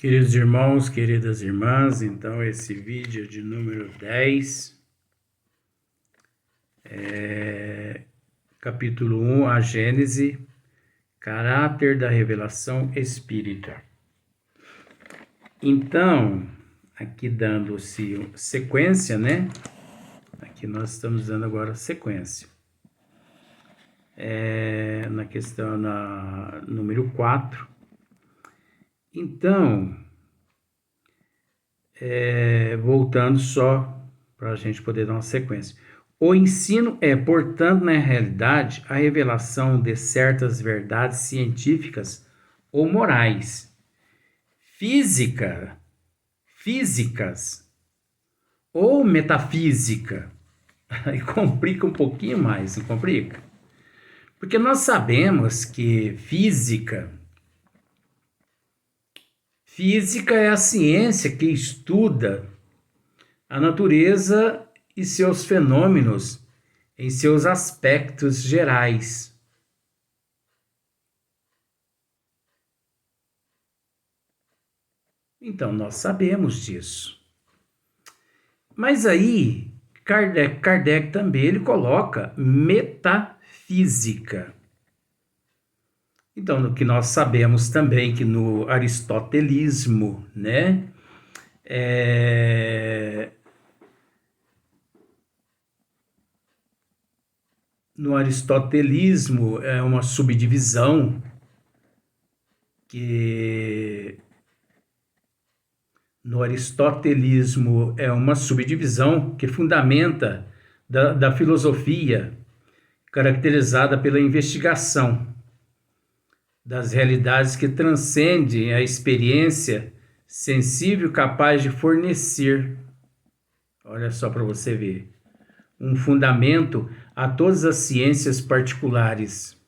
Queridos irmãos, queridas irmãs, então esse vídeo de número 10, capítulo 1, a Gênese, caráter da revelação espírita. Então, aqui dando-se sequência, né? Aqui nós estamos dando agora sequência. Na questão número 4. Então, voltando só para a gente poder dar uma sequência. O ensino é, portanto, na realidade, a revelação de certas verdades científicas ou morais, físicas ou metafísica. Aí complica um pouquinho mais, não complica? Porque nós sabemos que física é a ciência que estuda a natureza e seus fenômenos em seus aspectos gerais. Então, nós sabemos disso. Mas aí, Kardec também ele coloca metafísica. Então, no que nós sabemos também que no aristotelismo, né, no aristotelismo é uma subdivisão que fundamenta da filosofia, caracterizada pela investigação das realidades que transcendem a experiência sensível capaz de fornecer, olha só para você ver, um fundamento a todas as ciências particulares.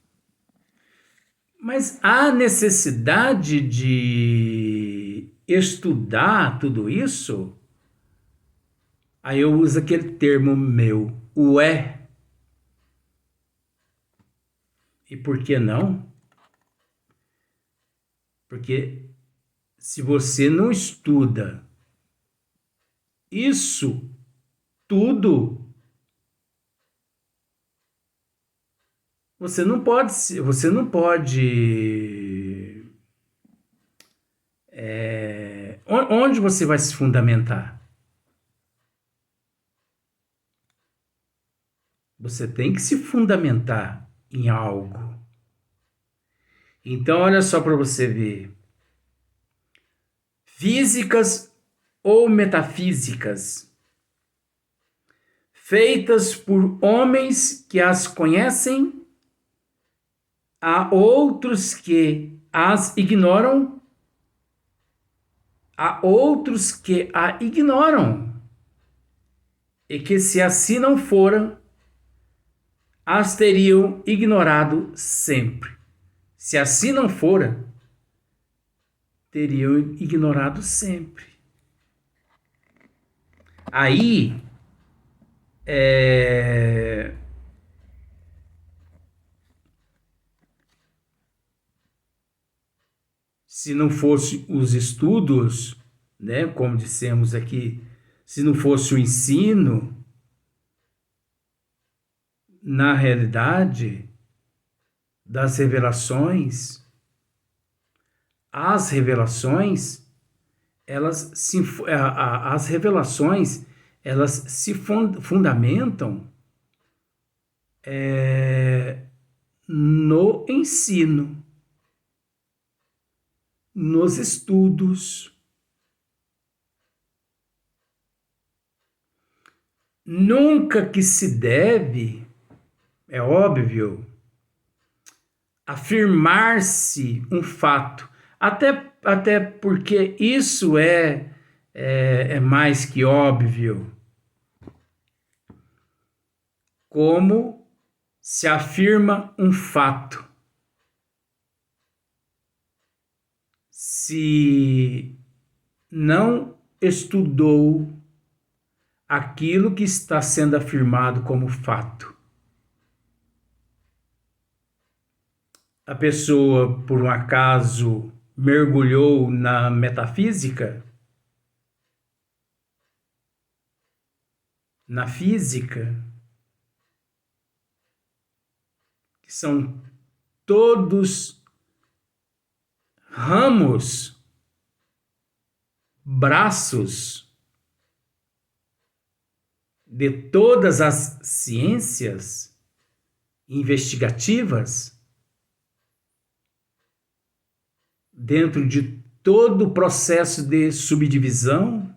Mas há necessidade de estudar tudo isso? Aí eu uso aquele termo meu, ué. E por que não? Porque se você não estuda isso tudo, você não pode onde você vai se fundamentar? Você tem que se fundamentar em algo. Então, olha só para você ver. Físicas ou metafísicas, feitas por homens que as conhecem, há outros que as ignoram, e que se assim não foram, as teriam ignorado sempre. Se assim não fora, teriam ignorado sempre. Aí, se não fosse os estudos, né, como dissemos aqui, se não fosse o ensino, na realidade das revelações, as revelações se fundamentam no ensino, nos estudos. Nunca que se deve, é óbvio, afirmar-se um fato, até porque isso é mais que óbvio. Como se afirma um fato? Se não estudou aquilo que está sendo afirmado como fato. A pessoa, por um acaso, mergulhou na metafísica, na física, que são todos ramos, braços de todas as ciências investigativas, dentro de todo o processo de subdivisão.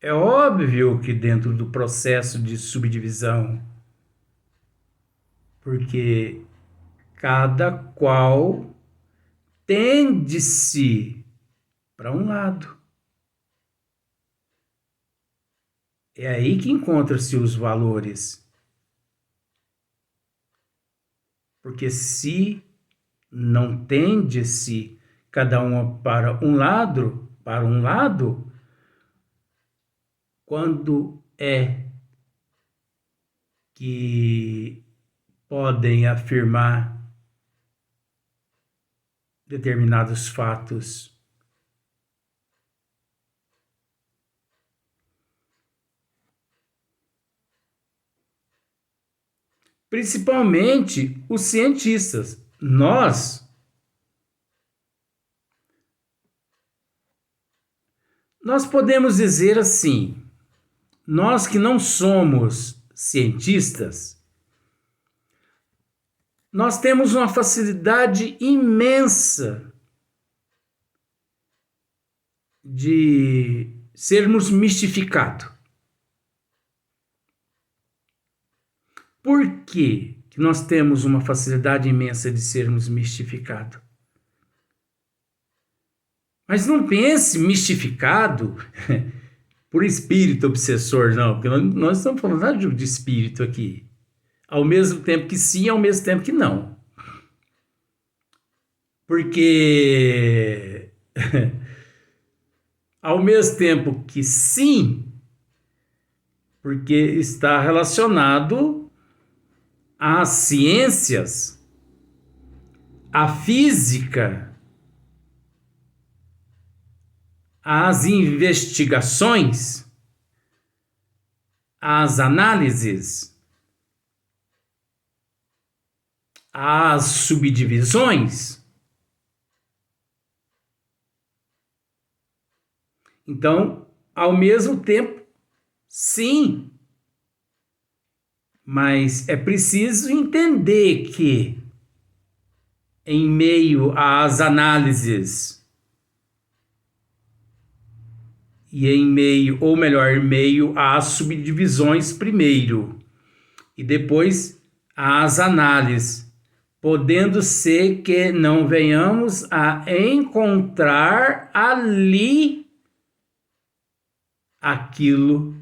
É óbvio que dentro do processo de subdivisão, porque cada qual tende-se para um lado. É aí que encontram-se os valores. Porque se não tende-se cada uma para um lado, quando é que podem afirmar determinados fatos? Principalmente os cientistas. Nós podemos dizer assim, nós que não somos cientistas, nós temos uma facilidade imensa de sermos mistificados. Por que nós temos uma facilidade imensa de sermos mistificados? Mas não pense mistificado por espírito obsessor, não, porque nós estamos falando de espírito aqui. Ao mesmo tempo que sim, ao mesmo tempo que não. Porque ao mesmo tempo que sim, porque está relacionado às ciências, à física, às investigações, às análises, às subdivisões. Então, ao mesmo tempo, sim, mas é preciso entender que, em meio às análises, e em meio às subdivisões primeiro, e depois às análises, podendo ser que não venhamos a encontrar ali aquilo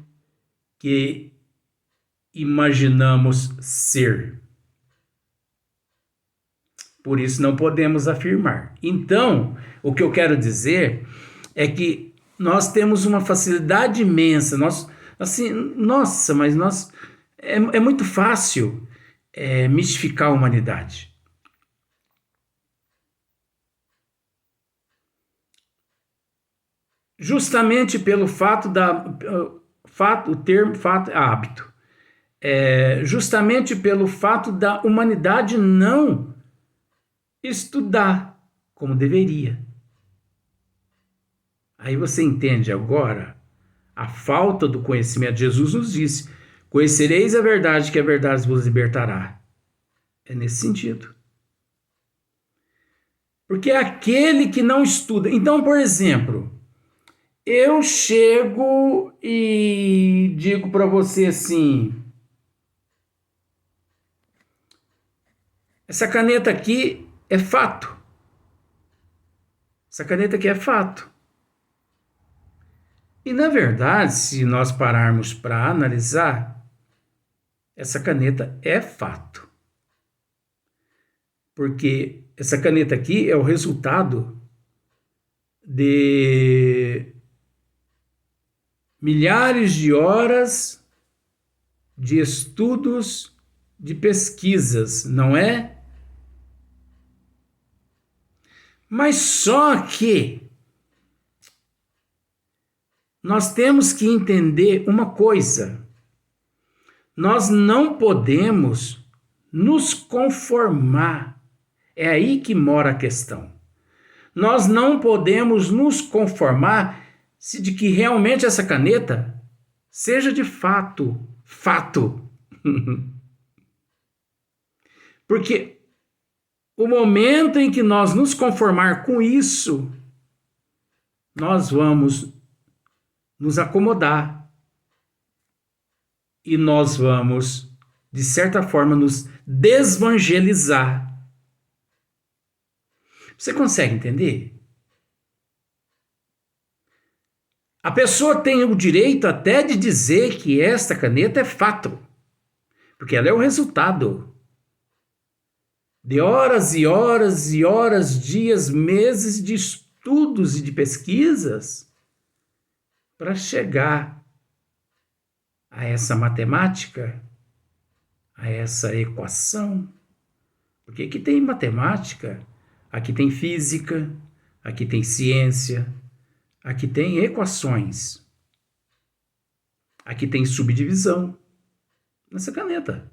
que imaginamos ser. Por isso não podemos afirmar. Então, o que eu quero dizer é que nós temos uma facilidade imensa. É muito fácil mistificar a humanidade. Justamente pelo fato hábito. Justamente pelo fato da humanidade não estudar como deveria. Aí você entende agora a falta do conhecimento. Jesus nos disse: conhecereis a verdade, que a verdade vos libertará. É nesse sentido. Porque é aquele que não estuda. Então, por exemplo, eu chego e digo para você assim: essa caneta aqui é fato. Essa caneta aqui é fato. E, na verdade, se nós pararmos para analisar, essa caneta é fato. Porque essa caneta aqui é o resultado de milhares de horas de estudos, de pesquisas, não é Mas só que nós temos que entender uma coisa. Nós não podemos nos conformar. É aí que mora a questão. Nós não podemos nos conformar se de que realmente essa caneta seja de fato, fato. Porque o momento em que nós nos conformar com isso, nós vamos nos acomodar e nós vamos, de certa forma, nos desevangelizar. Você consegue entender? A pessoa tem o direito até de dizer que esta caneta é fato, porque ela é o resultado de horas e horas e horas, dias, meses de estudos e de pesquisas para chegar a essa matemática, a essa equação. Porque aqui tem matemática, aqui tem física, aqui tem ciência, aqui tem equações, aqui tem subdivisão nessa caneta.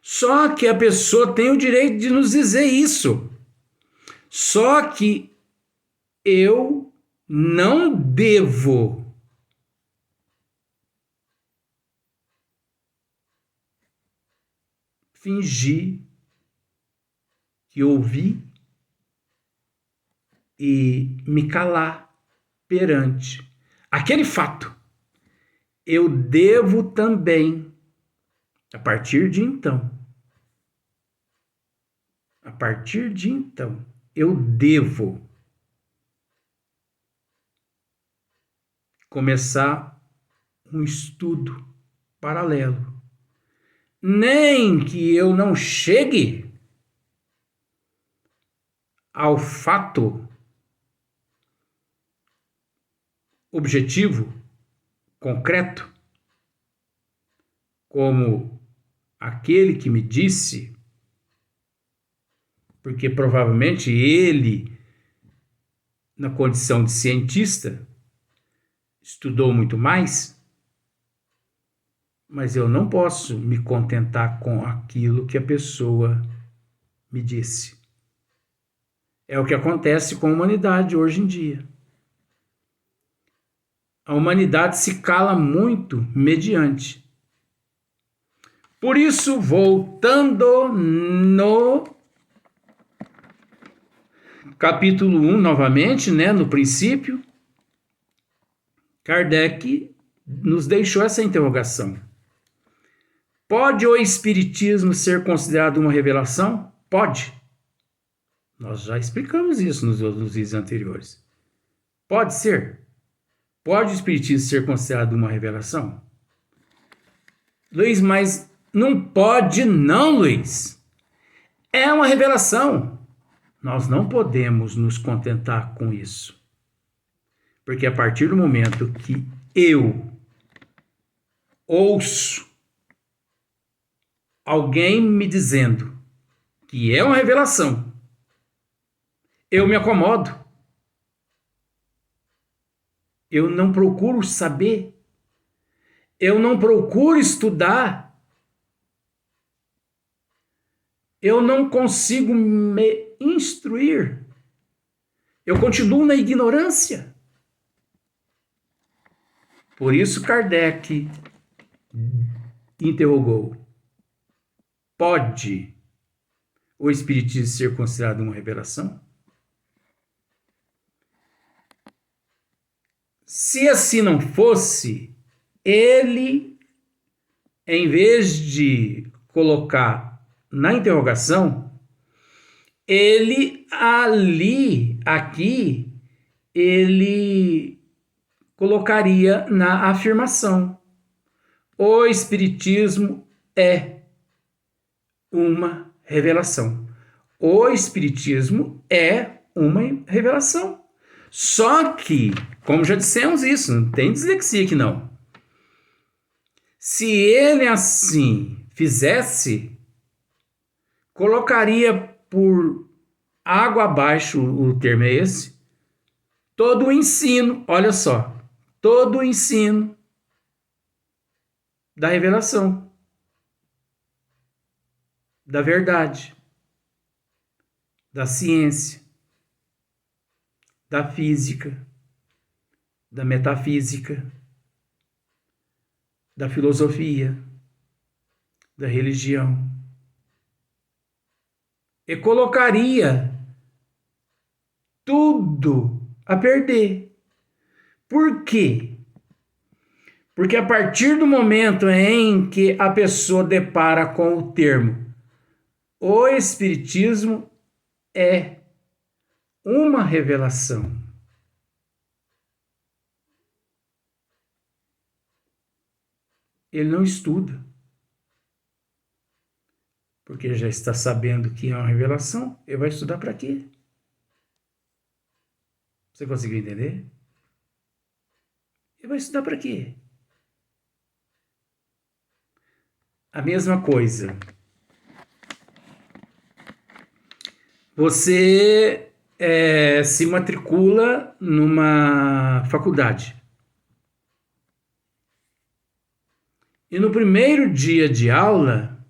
Só que a pessoa tem o direito de nos dizer isso. Só que eu não devo fingir que ouvi e me calar perante aquele fato. Eu devo também, a partir de então, eu devo começar um estudo paralelo. Nem que eu não chegue ao fato objetivo, concreto, como aquele que me disse, porque provavelmente ele, na condição de cientista, estudou muito mais, mas eu não posso me contentar com aquilo que a pessoa me disse. É o que acontece com a humanidade hoje em dia. A humanidade se cala muito mediante. Por isso, voltando no capítulo 1 novamente, no princípio, Kardec nos deixou essa interrogação. Pode o Espiritismo ser considerado uma revelação? Pode. Nós já explicamos isso nos vídeos anteriores. Pode ser. Pode o Espiritismo ser considerado uma revelação? Luiz, mas não pode não, Luiz. É uma revelação. Nós não podemos nos contentar com isso. Porque a partir do momento que eu ouço alguém me dizendo que é uma revelação, eu me acomodo. Eu não procuro saber. Eu não procuro estudar. Eu não consigo me instruir. Eu continuo na ignorância. Por isso Kardec interrogou: pode o Espiritismo ser considerado uma revelação? Se assim não fosse, ele, em vez de colocar na interrogação, ele aqui, ele colocaria na afirmação: o Espiritismo é uma revelação. O Espiritismo é uma revelação. Só que, como já dissemos isso, não tem dislexia aqui não. Se ele assim fizesse, colocaria por água abaixo, o termo é esse, todo o ensino, olha só, todo o ensino da revelação, da verdade, da ciência, da física, da metafísica, da filosofia, da religião. E colocaria tudo a perder. Por quê? Porque a partir do momento em que a pessoa depara com o termo o Espiritismo é uma revelação. Ele não estuda. Porque já está sabendo que é uma revelação, ele vai estudar para quê? Você conseguiu entender? Ele vai estudar para quê? A mesma coisa. Você se matricula numa faculdade. E no primeiro dia de aula,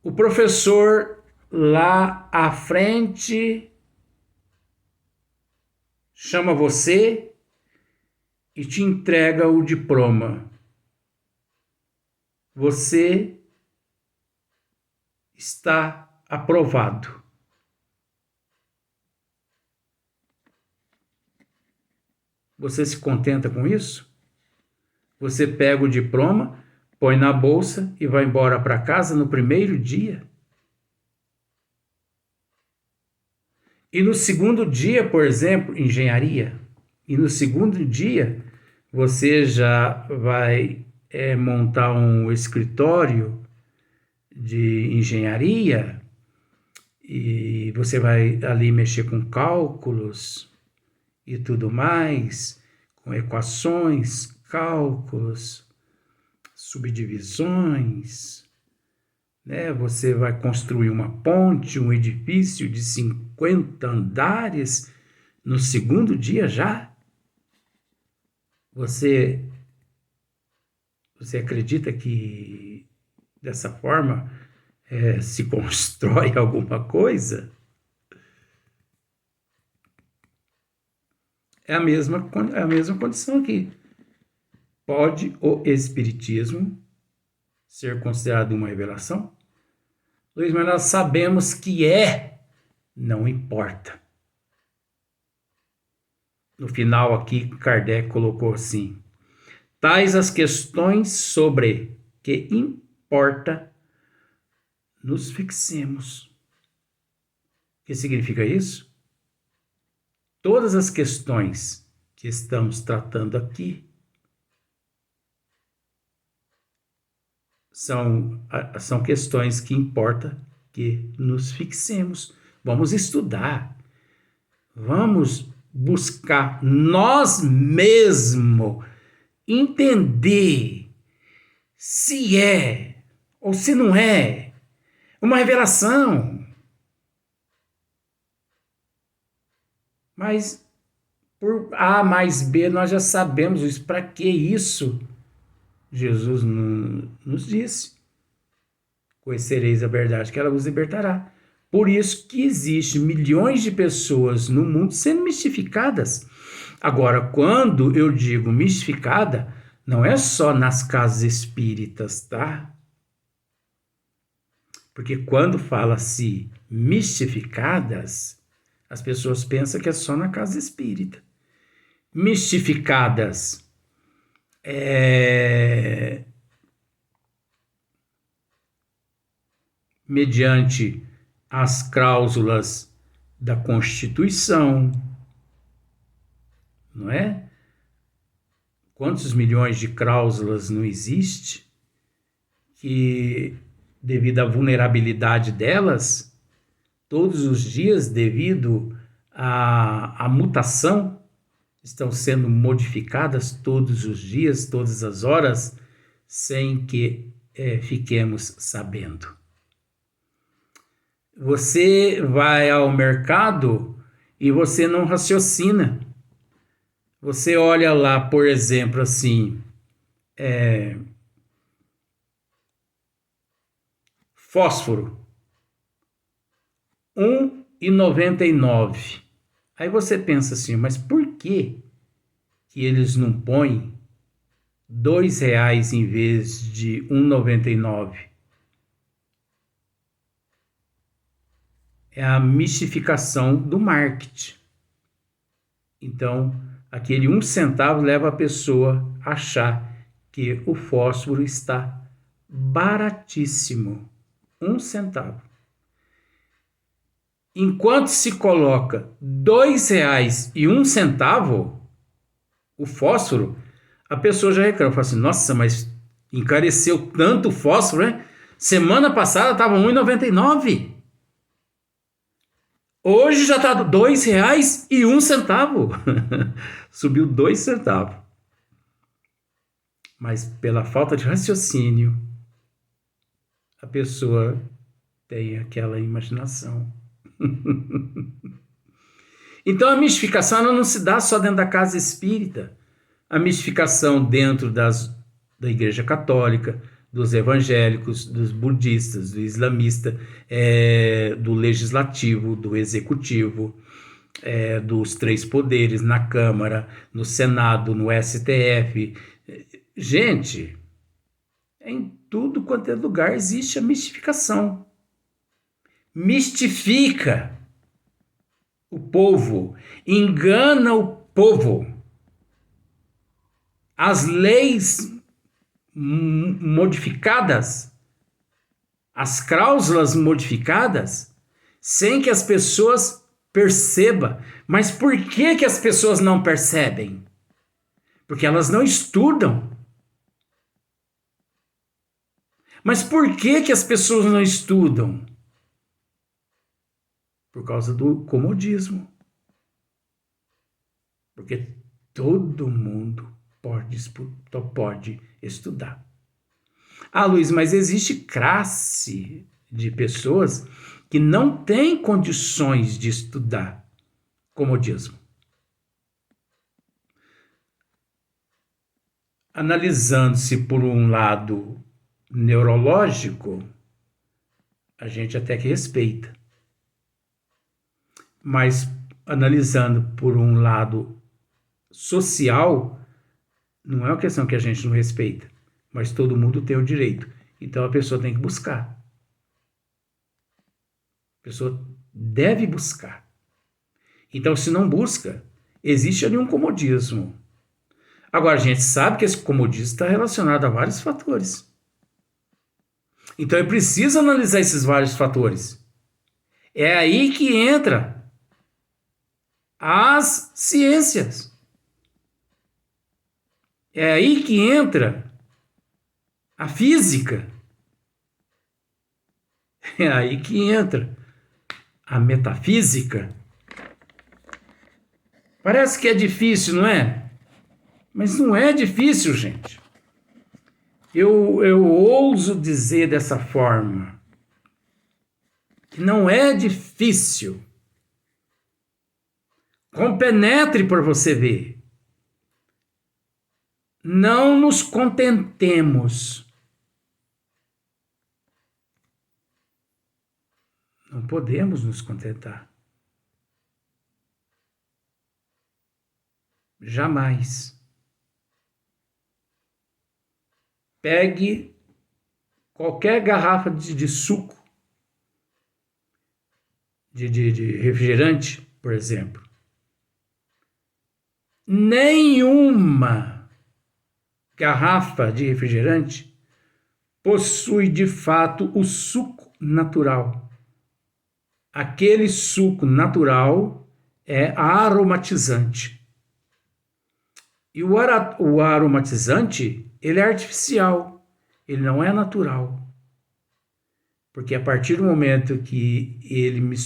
o professor lá à frente chama você e te entrega o diploma. Você está aprovado. Você se contenta com isso? Você pega o diploma, põe na bolsa e vai embora para casa no primeiro dia? E no segundo dia, por exemplo, engenharia. E no segundo dia, você já vai montar um escritório de engenharia e você vai ali mexer com cálculos e tudo mais, com equações, cálculos, subdivisões, né? Você vai construir uma ponte, um edifício de 50 andares no segundo dia já? Você acredita que dessa forma se constrói alguma coisa? É a mesma condição aqui. Pode o Espiritismo ser considerado uma revelação? Luiz, mas nós sabemos que não importa. No final aqui, Kardec colocou assim: tais as questões sobre que importa nos fixemos. O que significa isso? Todas as questões que estamos tratando aqui são questões que importa que nos fixemos. Vamos estudar. Vamos buscar nós mesmos entender se é ou se não é uma revelação. Mas por A mais B nós já sabemos isso. Para que isso? Jesus nos disse: conhecereis a verdade que ela vos libertará. Por isso que existe milhões de pessoas no mundo sendo mistificadas. Agora, quando eu digo mistificada, não é só nas casas espíritas, tá? Porque quando fala-se mistificadas, as pessoas pensam que é só na casa espírita. Mistificadas mediante as cláusulas da Constituição, não é? Quantos milhões de cláusulas não existe que, devido à vulnerabilidade delas, todos os dias, devido à mutação, estão sendo modificadas todos os dias, todas as horas, sem que fiquemos sabendo. Você vai ao mercado e você não raciocina. Você olha lá, por exemplo, assim, fósforo, 1,99. Aí você pensa assim, mas por que eles não põem R$ 2 em vez de 1,99? É a mistificação do marketing. Então, aquele 1 centavo leva a pessoa a achar que o fósforo está baratíssimo. 1 centavo. Enquanto se coloca R$ 2,01 o fósforo, a pessoa já reclama, fala assim, nossa, mas encareceu tanto o fósforo, né? Semana passada estava R$ 1,99. Hoje já está R$ 2,01. Subiu 2 centavos. Mas pela falta de raciocínio, a pessoa tem aquela imaginação. Então a mistificação ela não se dá só dentro da casa espírita. A mistificação dentro da Igreja Católica, dos evangélicos, dos budistas, do islamista, do legislativo, do executivo, dos 3 poderes, na Câmara, no Senado, no STF. Gente, em tudo quanto é lugar existe a mistificação. Mistifica o povo, engana o povo. As leis modificadas, as cláusulas modificadas, sem que as pessoas percebam. Mas por que as pessoas não percebem? Porque elas não estudam. Mas por que as pessoas não estudam? Por causa do comodismo. Porque todo mundo pode estudar. Ah, Luiz, mas existe classe de pessoas que não têm condições de estudar. Comodismo. Analisando-se por um lado neurológico, a gente até que respeita. Mas analisando por um lado social, não é uma questão que a gente não respeita, mas todo mundo tem o direito. Então a pessoa tem que buscar. A pessoa deve buscar. Então, se não busca, existe ali um comodismo. Agora, a gente sabe que esse comodismo está relacionado a vários fatores. Então, é preciso analisar esses vários fatores. É aí que entra as ciências. É aí que entra a física. É aí que entra a metafísica. Parece que é difícil, não é? Mas não é difícil, gente. Eu ouso dizer dessa forma que não é difícil. Compenetre para você ver. Não nos contentemos. Não podemos nos contentar. Jamais. Pegue qualquer garrafa de suco, de refrigerante, por exemplo. Nenhuma garrafa de refrigerante possui de fato o suco natural. Aquele suco natural é aromatizante. E o aromatizante, ele é artificial, ele não é natural. Porque a partir do momento que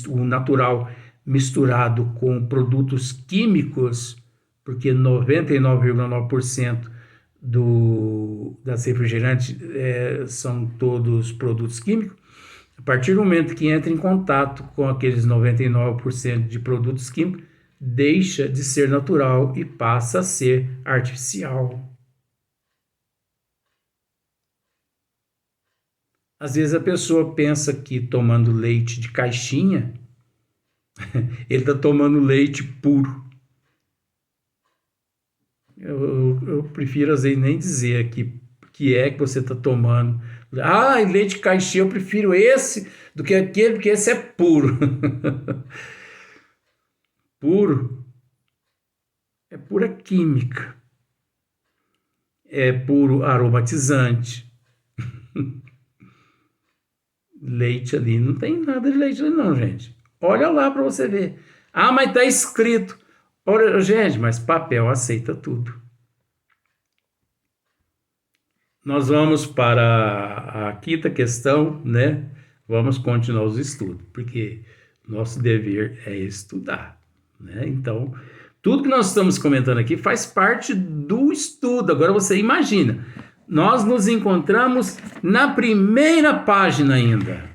o natural misturado com produtos químicos, porque 99,9% das refrigerantes são todos produtos químicos, A partir do momento que entra em contato com aqueles 99% de produtos químicos, deixa de ser natural e passa a ser artificial. Às vezes a pessoa pensa que tomando leite de caixinha, ele está tomando leite puro. Eu prefiro às vezes nem dizer que é que você está tomando. Ah, leite de caixinha, eu prefiro esse do que aquele, porque esse é puro. Puro é pura química, é puro aromatizante. Leite ali, não tem nada de leite ali não, gente. Olha lá para você ver. Ah, mas tá escrito. Olha, gente, mas papel aceita tudo. Nós vamos para a quinta questão, né? Vamos continuar os estudos, porque nosso dever é estudar, né? Então, tudo que nós estamos comentando aqui faz parte do estudo. Agora você imagina, nós nos encontramos na primeira página ainda.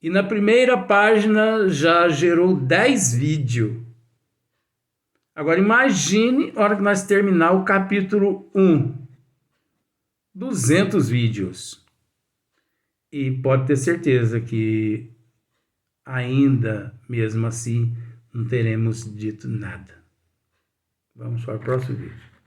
E na primeira página já gerou 10 vídeos. Agora imagine a hora que nós terminar o capítulo 1. 200 vídeos. E pode ter certeza que ainda, mesmo assim, não teremos dito nada. Vamos para o próximo vídeo.